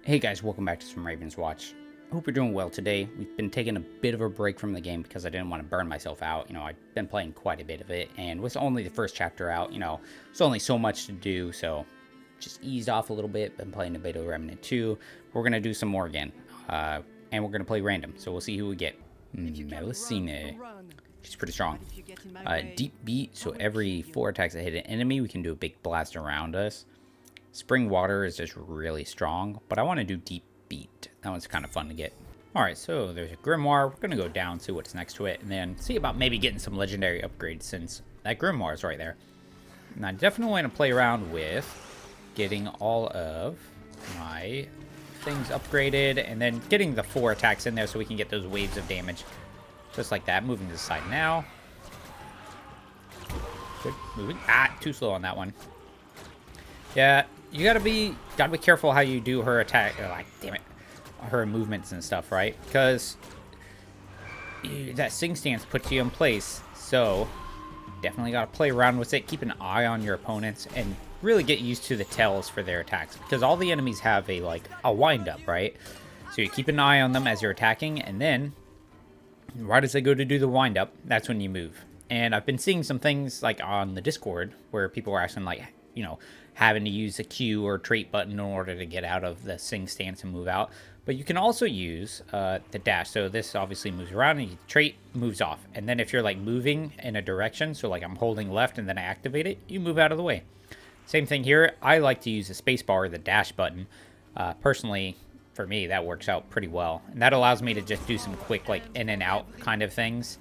Hey guys, welcome back to some Ravenswatch. Hope you're doing well today. We've been taking a bit of a break from the game because I didn't want to burn myself out. I've been playing quite a bit of it, and with only the first chapter out, it's only so much to do, so just eased off a little bit. Been playing a bit of Remnant 2. We're going to do some more again, and we're going to play random, so we'll see who we get. Melusine. She's pretty strong. Deep beat, so every 4 attacks that hit an enemy, we can do a big blast around us. Spring water is just really strong, but I want to do deep beat. That one's kind of fun to get. Alright, so there's a grimoire. We're going to go down, see what's next to it, and then see about maybe getting some legendary upgrades since that grimoire is right there. And I definitely want to play around with getting all of my things upgraded and then getting the 4 attacks in there so we can get those waves of damage. Just like that. Moving to the side now. Good. Moving. Too slow on that one. Yeah, you gotta be careful how you do her attack, damn it, her movements and stuff, right? Because that sing stance puts you in place, so definitely gotta play around with it. Keep an eye on your opponents and really get used to the tells for their attacks, because all the enemies have a wind up, right? So you keep an eye on them as you're attacking, and then right as they go to do the wind up, that's when you move. And I've been seeing some things like on the Discord where people are asking having to use a Q or trait button in order to get out of the sing stance and move out. But you can also use the dash. So this obviously moves around and your trait moves off. And then if you're moving in a direction, so I'm holding left and then I activate it, you move out of the way. Same thing here. I like to use the space bar, the dash button. Personally, for me, that works out pretty well. And that allows me to just do some quick in and out kind of things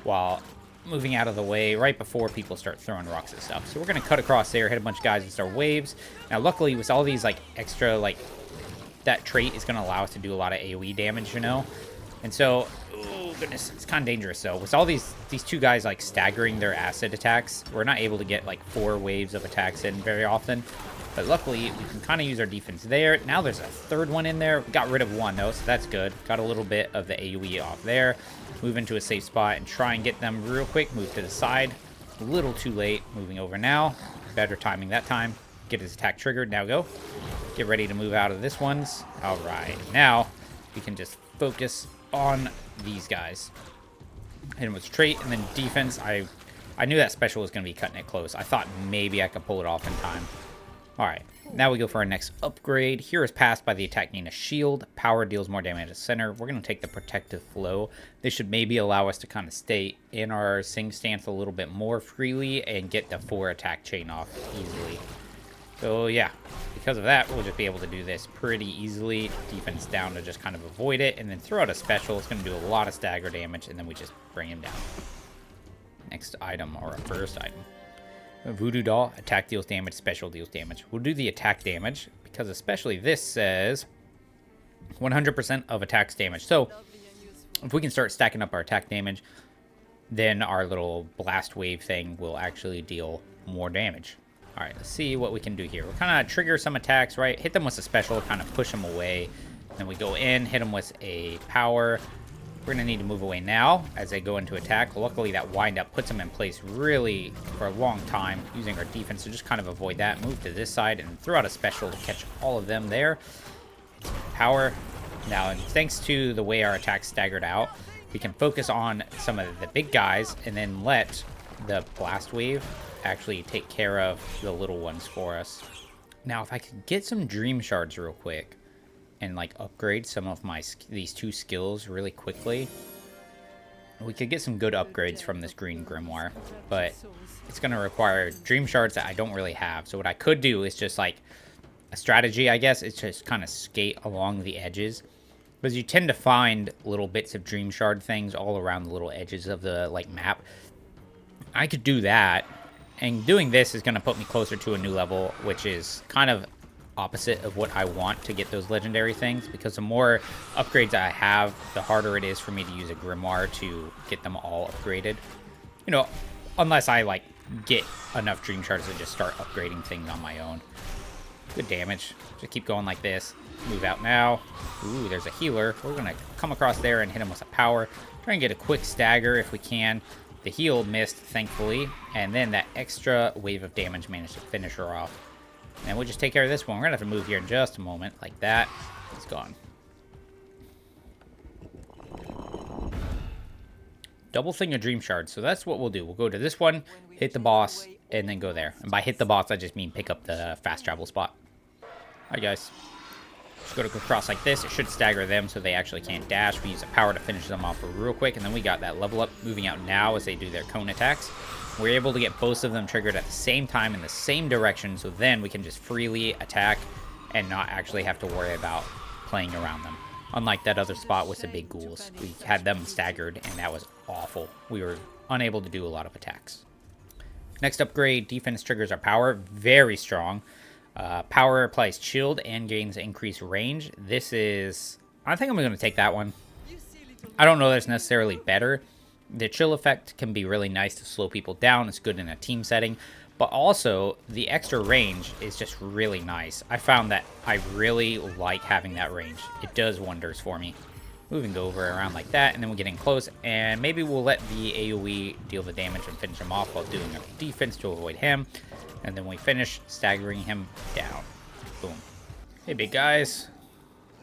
while moving out of the way right before people start throwing rocks and stuff. So we're going to cut across there, hit a bunch of guys and start waves. Now, luckily, with all these extra, that trait is going to allow us to do a lot of AoE damage, And so, oh goodness, it's kind of dangerous. So with all these 2 guys staggering their acid attacks, we're not able to get 4 waves of attacks in very often. But luckily, we can kind of use our defense there. Now there's a 3rd one in there. We got rid of 1 though, so that's good. Got a little bit of the AoE off there. Move into a safe spot and try and get them real quick. Move to the side. A little too late. Moving over now. Better timing that time. Get his attack triggered. Now go. Get ready to move out of this ones. All right. Now we can just focus on these guys. Hit him with trait and then defense. I knew that special was going to be cutting it close. I thought maybe I could pull it off in time. Alright, now we go for our next upgrade. Here is passed by the attack gain a shield. Power deals more damage to center. We're going to take the protective flow. This should maybe allow us to kind of stay in our sing stance a little bit more freely and get the 4 attack chain off easily. So yeah, because of that, we'll just be able to do this pretty easily. Defense down to just kind of avoid it, and then throw out a special. It's going to do a lot of stagger damage, and then we just bring him down. Next item, or our first item. Voodoo doll, attack deals damage, special deals damage. We'll do the attack damage because especially this says 100% of attacks damage. So if we can start stacking up our attack damage, then our little blast wave thing will actually deal more damage. All right, let's see what we can do here. We'll kind of trigger some attacks, right? Hit them with a special, kind of push them away. Then we go in, hit them with a power. We're going to need to move away now as they go into attack. Luckily, that wind-up puts them in place really for a long time, using our defense to just kind of avoid that. Move to this side and throw out a special to catch all of them there. Power. Now, and thanks to the way our attacks staggered out, we can focus on some of the big guys and then let the blast wave actually take care of the little ones for us. Now, if I could get some dream shards real quick, and upgrade some of these 2 skills really quickly, we could get some good upgrades from this green grimoire, but it's going to require dream shards that I don't really have. So what I could do is just a strategy, I guess, is just kind of skate along the edges, because you tend to find little bits of dream shard things all around the little edges of the map. I could do that, and doing this is going to put me closer to a new level, which is kind of opposite of what I want to get those legendary things, because the more upgrades I have, the harder it is for me to use a grimoire to get them all upgraded. Unless I get enough dream shards to just start upgrading things on my own. Good damage. Just keep going like this. Move out now. Ooh, there's a healer. We're gonna come across there and hit him with a power. Try and get a quick stagger if we can. The heal missed, thankfully, and then that extra wave of damage managed to finish her off. And we'll just take care of this one. We're going to have to move here in just a moment, like that. It's gone. Double thing of dream shards. So that's what we'll do. We'll go to this one, hit the boss, and then go there. And by hit the boss, I just mean pick up the fast travel spot. Alright, guys. Just go across like this. It should stagger them so they actually can't dash. We use a power to finish them off real quick. And then we got that level up moving out now as they do their cone attacks. We're able to get both of them triggered at the same time in the same direction. So then we can just freely attack and not actually have to worry about playing around them. Unlike that other spot with the big ghouls. We had them staggered and that was awful. We were unable to do a lot of attacks. Next upgrade, defense triggers our power. Very strong. Power applies shield and gains increased range. This is... I think I'm going to take that one. I don't know that it's necessarily better. The chill effect can be really nice to slow people down. It's good in a team setting. But also, the extra range is just really nice. I found that I really like having that range. It does wonders for me. Moving over around like that, and then we're getting close. And maybe we'll let the AoE deal the damage and finish him off while doing a defense to avoid him. And then we finish staggering him down. Boom. Hey, big guys.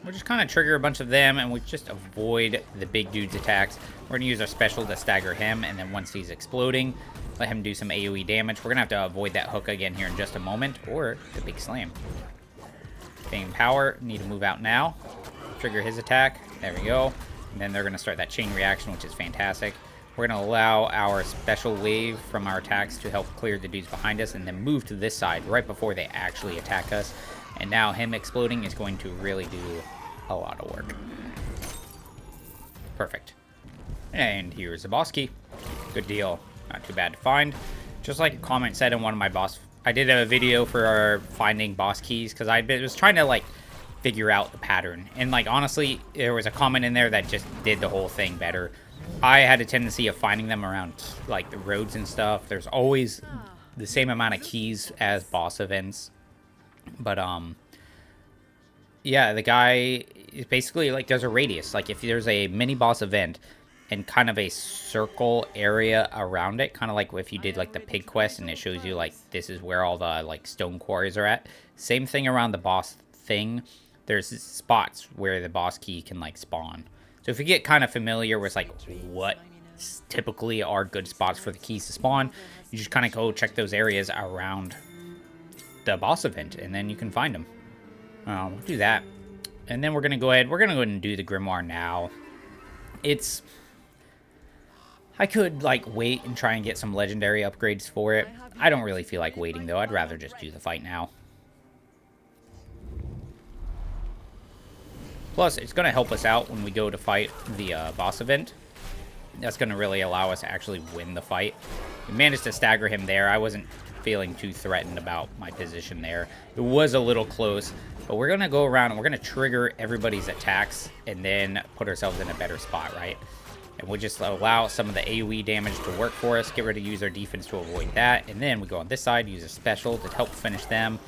We'll just kind of trigger a bunch of them, and we just avoid the big dude's attacks. We're going to use our special to stagger him, and then once he's exploding, let him do some AoE damage. We're going to have to avoid that hook again here in just a moment, or the big slam. Fame power. Need to move out now. Trigger his attack. There we go. And then they're going to start that chain reaction, which is fantastic. We're going to allow our special wave from our attacks to help clear the dudes behind us and then move to this side right before they actually attack us. And now him exploding is going to really do a lot of work. Perfect. And here's the boss key. Good deal. Not too bad to find. Just like a comment said in one of my boss... I did a video for our finding boss keys because I was trying to like figure out the pattern. And like honestly, there was a comment in there that just did the whole thing better. I had a tendency of finding them around like the roads and stuff. There's always the same amount of keys as boss events. But yeah, the guy is basically like there's a radius. Like if there's a mini boss event and kind of a circle area around it, kind of like if you did like the pig quest and it shows you like this is where all the like stone quarries are at. Same thing around the boss thing. There's spots where the boss key can like spawn. So if you get kind of familiar with like what typically are good spots for the keys to spawn, you just kind of go check those areas around the boss event and then you can find them. We'll do that. And then we're going to go ahead and do the grimoire now. I could like wait and try and get some legendary upgrades for it. I don't really feel like waiting though. I'd rather just do the fight now. Plus, it's going to help us out when we go to fight the boss event. That's going to really allow us to actually win the fight. We managed to stagger him there. I wasn't feeling too threatened about my position there. It was a little close, but we're going to go around and we're going to trigger everybody's attacks and then put ourselves in a better spot, right? And we'll just allow some of the AoE damage to work for us, get ready to use our defense to avoid that, and then we go on this side, use a special to help finish them.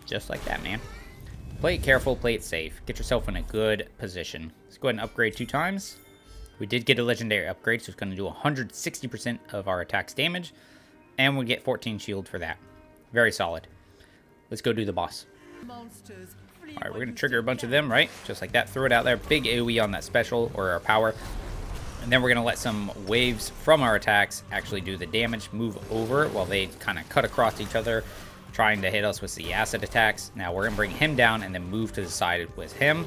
Just like that, man. Play it careful, play it safe. Get yourself in a good position. Let's go ahead and upgrade 2 times. We did get a legendary upgrade, so it's going to do 160% of our attack's damage. And we get 14 shield for that. Very solid. Let's go do the boss. Alright, we're going to trigger a bunch of them, right? Just like that. Throw it out there. Big AoE on that special, or our power. And then we're going to let some waves from our attacks actually do the damage. Move over while they kind of cut across each other, trying to hit us with the acid attacks. Now we're going to bring him down and then move to the side with him.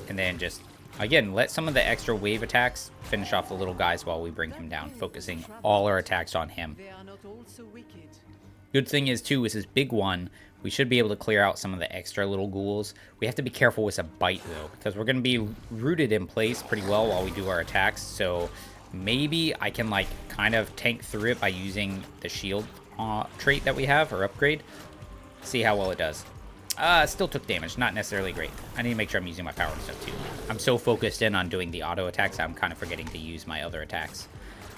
And then just, again, let some of the extra wave attacks finish off the little guys while we bring him down, focusing all our attacks on him. Good thing is, too, with this big one, we should be able to clear out some of the extra little ghouls. We have to be careful with a bite, though, because we're going to be rooted in place pretty well while we do our attacks. So maybe I can, like, kind of tank through it by using the shield trait that we have, or upgrade. See how well it does. Still took damage. Not necessarily great. I need to make sure I'm using my power and stuff, too. I'm so focused in on doing the auto attacks, I'm kind of forgetting to use my other attacks.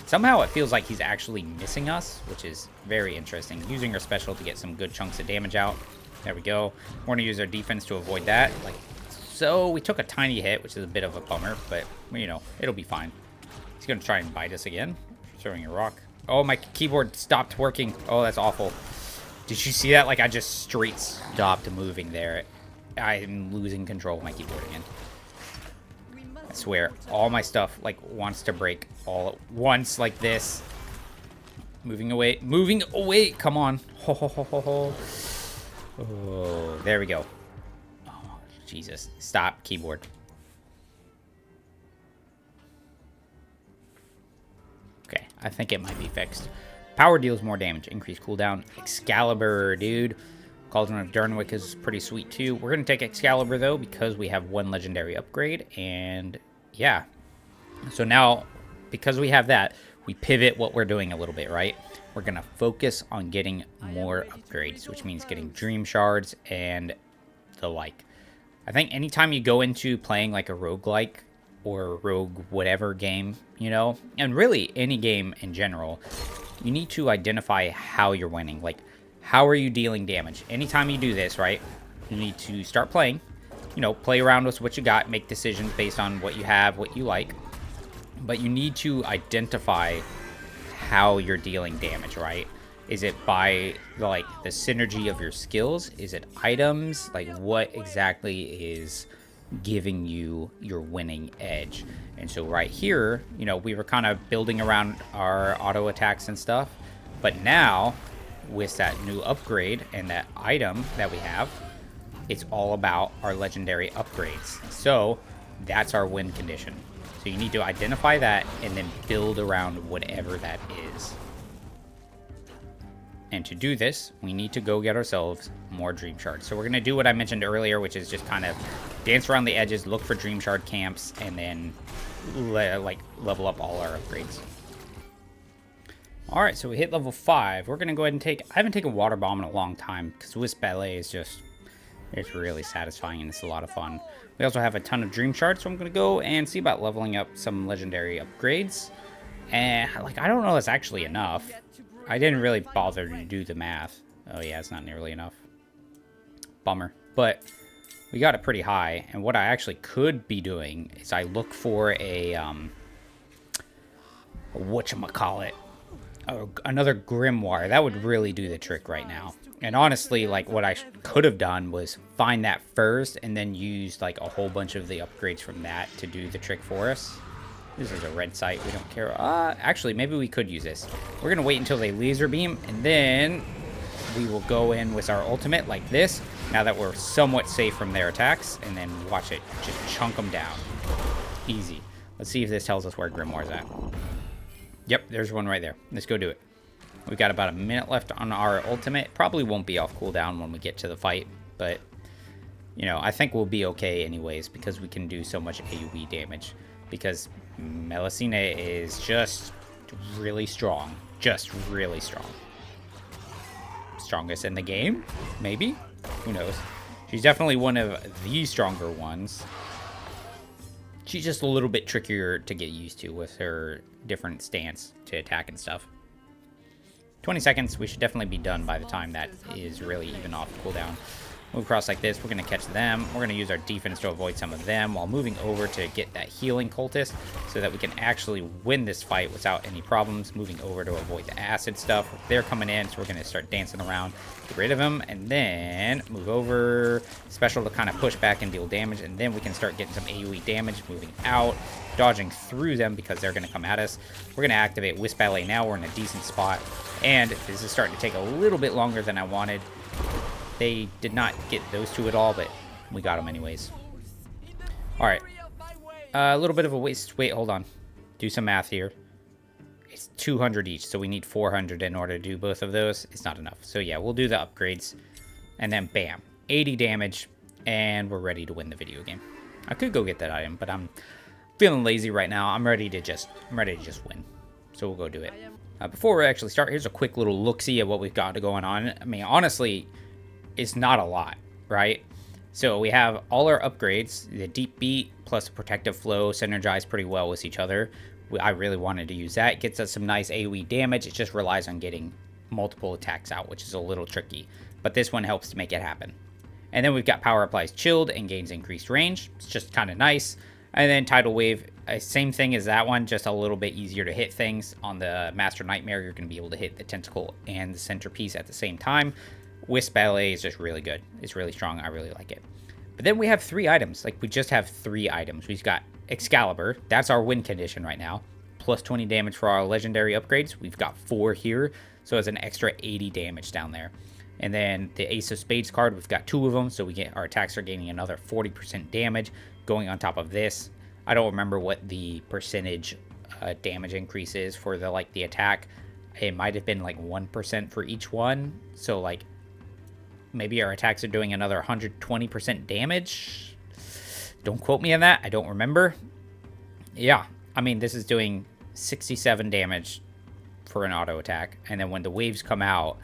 Somehow it feels like he's actually missing us, which is very interesting. Using our special to get some good chunks of damage out. There we go. We're going to use our defense to avoid that. Like so. We took a tiny hit, which is a bit of a bummer, but, you know, it'll be fine. He's going to try and bite us again. Throwing a rock. Oh, my keyboard stopped working. Oh, that's awful. Did you see that? Like, I just straight stopped moving there. I'm losing control of my keyboard again. I swear, all my stuff, like, wants to break all at once like this. Moving away. Moving away! Come on. Ho, ho, ho, ho, ho. Oh, there we go. Oh, Jesus. Stop, keyboard. Okay, I think it might be fixed. Power deals more damage. Increased cooldown. Excalibur, dude. Cauldron of Darnwick is pretty sweet, too. We're going to take Excalibur, though, because we have one legendary upgrade. And, yeah. So now, because we have that, we pivot what we're doing a little bit, right? We're going to focus on getting more upgrades, which means getting Dream Shards and the like. I think anytime you go into playing like a roguelike or rogue whatever game, you know, and really any game in general, you need to identify how you're winning. Like, how are you dealing damage? Anytime you do this, right, you need to start playing, you know, play around with what you got, make decisions based on what you have, what you like. But you need to identify how you're dealing damage, right? Is it by, like, the synergy of your skills? Is it items? Like, what exactly is giving you your winning edge? And so right here, you know, we were kind of building around our auto attacks and stuff. But now, with that new upgrade and that item that we have, it's all about our legendary upgrades. So that's our win condition. So you need to identify that and then build around whatever that is. And to do this, we need to go get ourselves more Dream Shards. So we're going to do what I mentioned earlier, which is just kind of dance around the edges, look for Dream Shard camps, and then level up all our upgrades. Alright, so we hit level 5. We're going to go ahead and take... I haven't taken Water Bomb in a long time, because Wisp Ballet is just... It's really satisfying, and it's a lot of fun. We also have a ton of Dream Shards, so I'm going to go and see about leveling up some legendary upgrades. And, like, I don't know if it's actually enough. I didn't really bother to do the math. Oh, yeah, it's not nearly enough. Bummer. But we got it pretty high, and what I actually could be doing is I look for a whatchamacallit, another Grimoire. That would really do the trick right now. And honestly, like, what I could have done was find that first and then use, like, a whole bunch of the upgrades from that to do the trick for us. This is a red site. We don't care. Actually, maybe we could use this. We're going to wait until they laser beam, and then we will go in with our ultimate like this, now that we're somewhat safe from their attacks, and then watch it just chunk them down. Easy. Let's see if this tells us where Grimoire's at. Yep, there's one right there. Let's go do it. We've got about a minute left on our ultimate. Probably won't be off cooldown when we get to the fight, but, you know, I think we'll be okay anyways because we can do so much AoE damage. Because Melusine is just really strong. Just really strong. Strongest in the game? Maybe? Who knows? She's definitely one of the stronger ones. She's just a little bit trickier to get used to with her different stance to attack and stuff. 20 seconds, we should definitely be done by the time that is really even off cooldown. Move across like this, we're going to catch them. We're going to use our defense to avoid some of them while moving over to get that healing cultist so that we can actually win this fight without any problems. Moving over to avoid the acid stuff. They're coming in, so we're going to start dancing around, get rid of them, and then move over. Special to kind of push back and deal damage, and then we can start getting some AoE damage, moving out, dodging through them because they're going to come at us. We're going to activate Wisp Ballet now. We're in a decent spot, and this is starting to take a little bit longer than I wanted. They did not get those two at all, but we got them anyways. All right. A little bit of a waste. Wait, hold on. Do some math here. It's 200 each, so we need 400 in order to do both of those. It's not enough. So, yeah, we'll do the upgrades. And then, bam. 80 damage, and we're ready to win the video game. I could go get that item, but I'm feeling lazy right now. I'm ready to just win. So, we'll go do it. Before we actually start, here's a quick little look-see at what we've got going on. I mean, honestly, it's not a lot, right? So we have all our upgrades, the deep beat plus protective flow synergize pretty well with each other. I really wanted to use that. It gets us some nice AoE damage. It just relies on getting multiple attacks out, which is a little tricky. But this one helps to make it happen. And then we've got power applies chilled and gains increased range. It's just kind of nice. And then tidal wave, same thing as that one, just a little bit easier to hit things. On the Master Nightmare, you're going to be able to hit the tentacle and the centerpiece at the same time. Wisp Ballet is just really good. It's really strong. I really like it. But then we have 3 items. Like, we just have 3 items. We've got Excalibur. That's our win condition right now. Plus 20 damage for our legendary upgrades. We've got 4 here. So it's an extra 80 damage down there. And then the Ace of Spades card, we've got 2 of them. So our attacks are gaining another 40% damage going on top of this. I don't remember what the percentage damage increase is for the attack. It might have been like 1% for each one. So like maybe our attacks are doing another 120% damage. Don't quote me on that. I don't remember. Yeah, I mean, this is doing 67 damage for an auto attack. And then when the waves come out,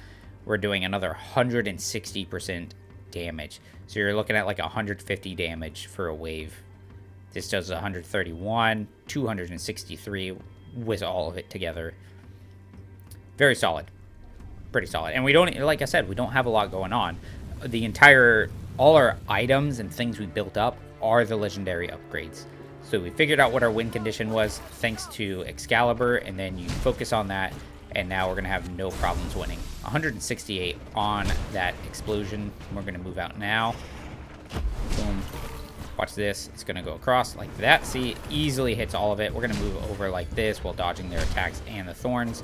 we're doing another 160% damage. So you're looking at like 150 damage for a wave. This does 131, 263 with all of it together. Very solid. Pretty solid. And we don't, like I said, we don't have a lot going on. All our items and things we built up are the legendary upgrades. So we figured out what our win condition was thanks to Excalibur, and then you focus on that, and now we're going to have no problems winning. 168 on that explosion. We're going to move out now. Boom. Watch this. It's going to go across like that. See, easily hits all of it. We're going to move over like this while dodging their attacks and the thorns.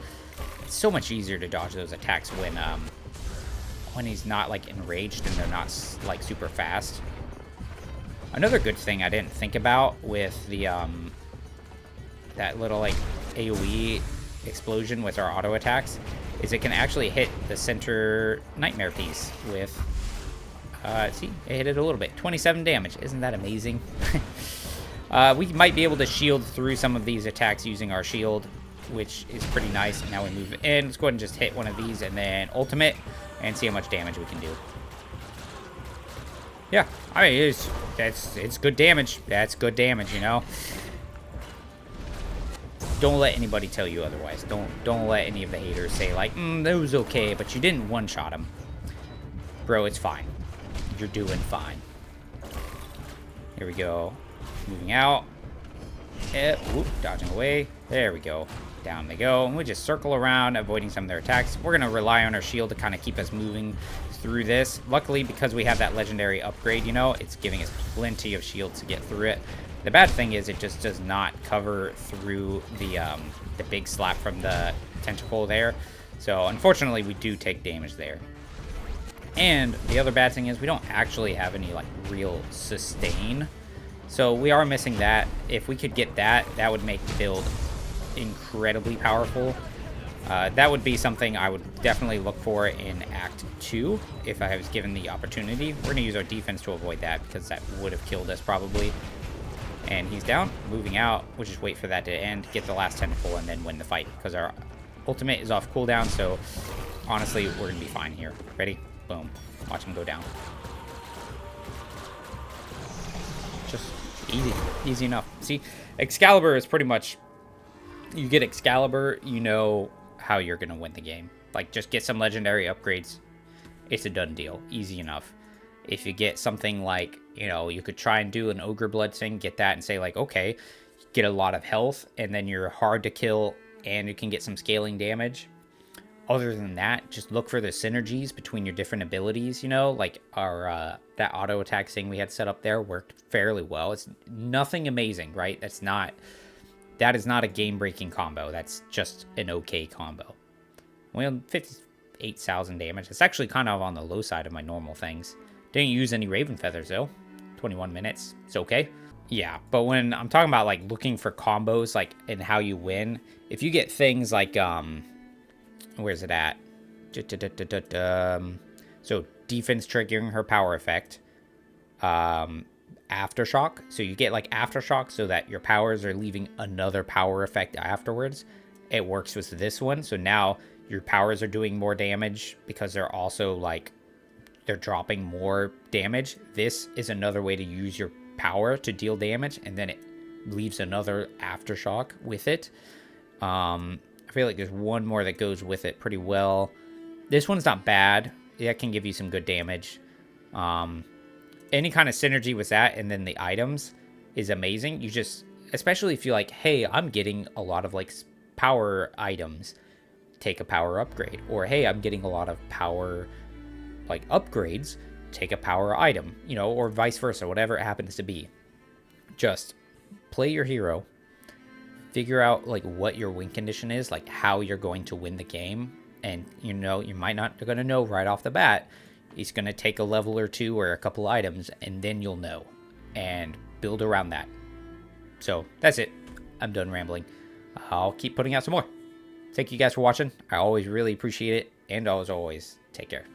It's so much easier to dodge those attacks when he's not like enraged and they're not like super fast. Another good thing I didn't think about with the that little like AoE explosion with our auto attacks is it can actually hit the center nightmare piece with see, it hit it a little bit. 27 damage. Isn't that amazing? We might be able to shield through some of these attacks using our shield, which is pretty nice. And now we move in. Let's go ahead and just hit one of these and then ultimate and see how much damage we can do. Yeah, I mean, it's good damage. That's good damage, you know. Don't let anybody tell you otherwise. Don't let any of the haters say like, that was okay, but you didn't one-shot him. Bro, it's fine. You're doing fine. Here we go. Moving out. Whoop, dodging away. There we go. Down they go. And we just circle around, avoiding some of their attacks. We're going to rely on our shield to kind of keep us moving through this. Luckily, because we have that legendary upgrade, you know, it's giving us plenty of shields to get through it. The bad thing is it just does not cover through the big slap from the tentacle there. So, unfortunately, we do take damage there. And the other bad thing is we don't actually have any, like, real sustain. So we are missing that. If we could get that, that would make the build incredibly powerful. That would be something I would definitely look for in Act 2 if I was given the opportunity. We're going to use our defense to avoid that because that would have killed us probably. And he's down, moving out. We'll just wait for that to end, get the last tentacle, and then win the fight because our ultimate is off cooldown. So honestly, we're going to be fine here. Ready? Boom. Watch him go down. Just easy enough. See, Excalibur is pretty much, you get Excalibur, you know how you're gonna win the game. Like, just get some legendary upgrades, it's a done deal. Easy enough. If you get something like, you know, you could try and do an Ogre Blood thing, get that and say like, okay, get a lot of health and then you're hard to kill and you can get some scaling damage. Other than that, just look for the synergies between your different abilities, you know, like our, that auto attack thing we had set up there worked fairly well. It's nothing amazing, right? That is not a game-breaking combo. That's just an okay combo. Well, 58,000 damage. It's actually kind of on the low side of my normal things. Didn't use any Raven Feathers, though. 21 minutes. It's okay. Yeah, but when I'm talking about, like, looking for combos, like, and how you win, if you get things like, where's it at? So defense triggering her power effect. Aftershock. So you get like Aftershock so that your powers are leaving another power effect afterwards. It works with this one. So now your powers are doing more damage because they're also like, they're dropping more damage. This is another way to use your power to deal damage. And then it leaves another Aftershock with it. I feel like there's one more that goes with it pretty well. This one's not bad. That can give you some good damage. Any kind of synergy with that and then the items is amazing. You just, especially if you're like, hey, I'm getting a lot of like power items, take a power upgrade. Or hey, I'm getting a lot of power like upgrades, take a power item, you know, or vice versa, whatever it happens to be. Just play your hero, figure out like what your win condition is, like how you're going to win the game. And you know, you might not going to know right off the bat. He's going to take a level or two or a couple items, and then you'll know, and build around that. So that's it. I'm done rambling. I'll keep putting out some more. Thank you guys for watching. I always really appreciate it, and as always, take care.